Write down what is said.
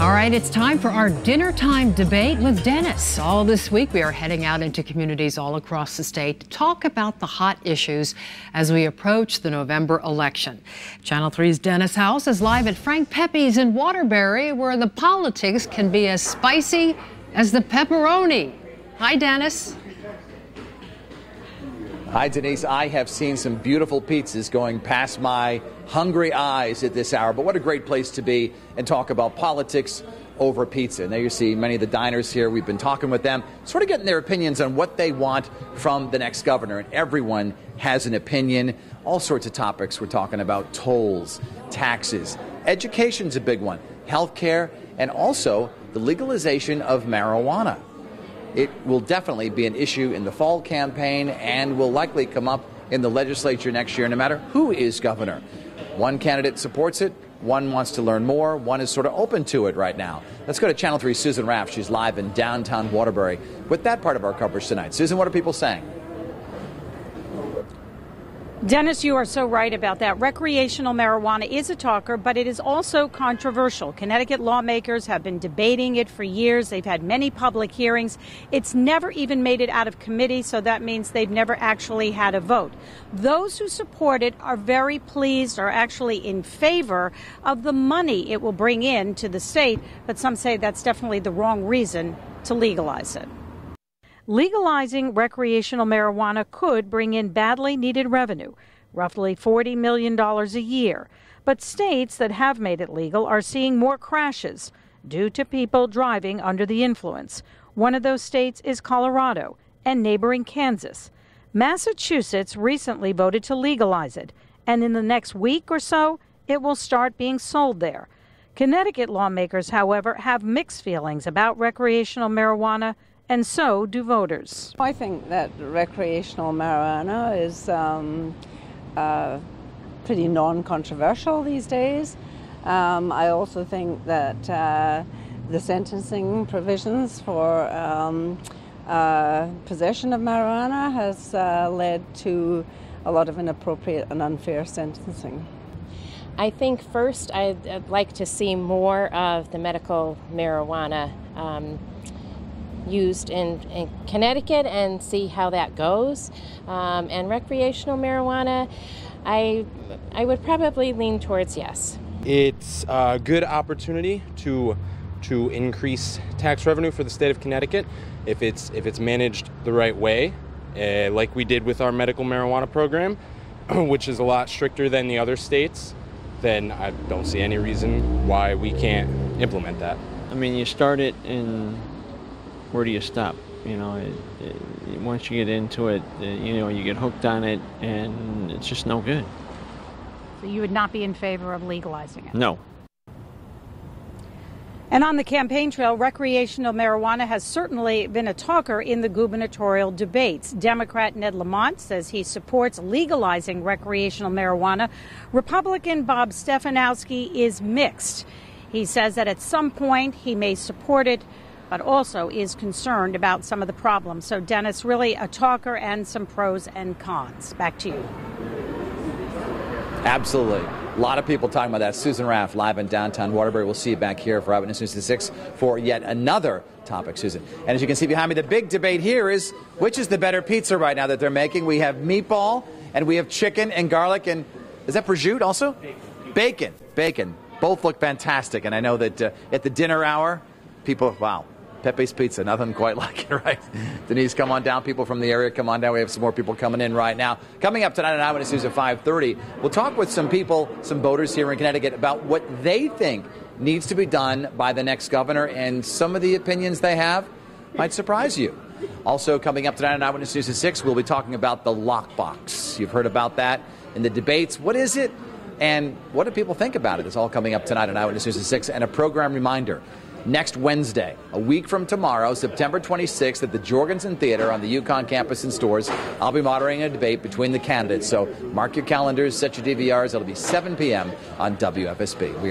All right, it's time for our dinner time debate with Dennis. All this week, we are heading out into communities all across the state to talk about the hot issues as we approach the November election. Channel 3's Dennis House is live at Frank Pepe's in Waterbury, where the politics can be as spicy as the pepperoni. Hi, Dennis. Hi, Denise. I have seen some beautiful pizzas going past my hungry eyes at this hour, but what a great place to be and talk about politics over pizza. Now you see many of the diners here. We've been talking with them, sort of getting their opinions on what they want from the next governor, and everyone has an opinion. All sorts of topics. We're talking about tolls, taxes, education's a big one, healthcare, and also the legalization of marijuana. It will definitely be an issue in the fall campaign and will likely come up in the legislature next year, no matter who is governor. One candidate supports it, one wants to learn more, one is sort of open to it right now. Let's go to Channel 3's Susan Raff. She's live in downtown Waterbury with that part of our coverage tonight. Susan, what are people saying? Dennis, you are so right about that. Recreational marijuana is a talker, but it is also controversial. Connecticut lawmakers have been debating it for years. They've had many public hearings. It's never even made it out of committee, so that means they've never actually had a vote. Those who support it are very pleased, are actually in favor of the money it will bring in to the state, but some say that's definitely the wrong reason to legalize it. Legalizing recreational marijuana could bring in badly needed revenue, roughly $40 million a year. But states that have made it legal are seeing more crashes due to people driving under the influence. One of those states is Colorado and neighboring Kansas. Massachusetts recently voted to legalize it, and in the next week or so, it will start being sold there. Connecticut lawmakers, however, have mixed feelings about recreational marijuana, and so do voters. I think that recreational marijuana is pretty non-controversial these days. I also think that the sentencing provisions for possession of marijuana has led to a lot of inappropriate and unfair sentencing. I think first I'd like to see more of the medical marijuana used in Connecticut and see how that goes. And recreational marijuana, I would probably lean towards yes. It's a good opportunity to increase tax revenue for the state of Connecticut if it's managed the right way, like we did with our medical marijuana program, which is a lot stricter than the other states. Then I don't see any reason why we can't implement that. I mean, you start it in. Where do you stop? You know, once you get into it, you get hooked on it, and it's just no good. So you would not be in favor of legalizing it? No. And on the campaign trail, recreational marijuana has certainly been a talker in the gubernatorial debates. Democrat Ned Lamont says he supports legalizing recreational marijuana. Republican Bob Stefanowski is mixed. He says that at some point he may support it, but also is concerned about some of the problems. So, Dennis, really a talker and some pros and cons. Back to you. Absolutely. A lot of people talking about that. Susan Raff, live in downtown Waterbury. We'll see you back here for Eyewitness News at 6 for yet another topic, Susan. And as you can see behind me, the big debate here is which is the better pizza right now that they're making. We have meatball, and we have chicken and garlic, and is that prosciutto also? Bacon. Bacon. Both look fantastic, and I know that at the dinner hour, people, wow. Pepe's Pizza, nothing quite like it, right? Denise, come on down. People from the area, come on down. We have some more people coming in right now. Coming up tonight on Eyewitness News at 5:30, we'll talk with some people, some voters here in Connecticut about what they think needs to be done by the next governor, and some of the opinions they have might surprise you. Also coming up tonight on Eyewitness News at 6, we'll be talking about the lockbox. You've heard about that in the debates. What is it, and what do people think about it? It's all coming up tonight on Eyewitness News at 6, and a program reminder. Next Wednesday, a week from tomorrow, September 26th, at the Jorgensen Theater on the UConn campus in Stores, I'll be moderating a debate between the candidates. So mark your calendars, set your DVRs. It'll be 7 p.m. on WFSB. We are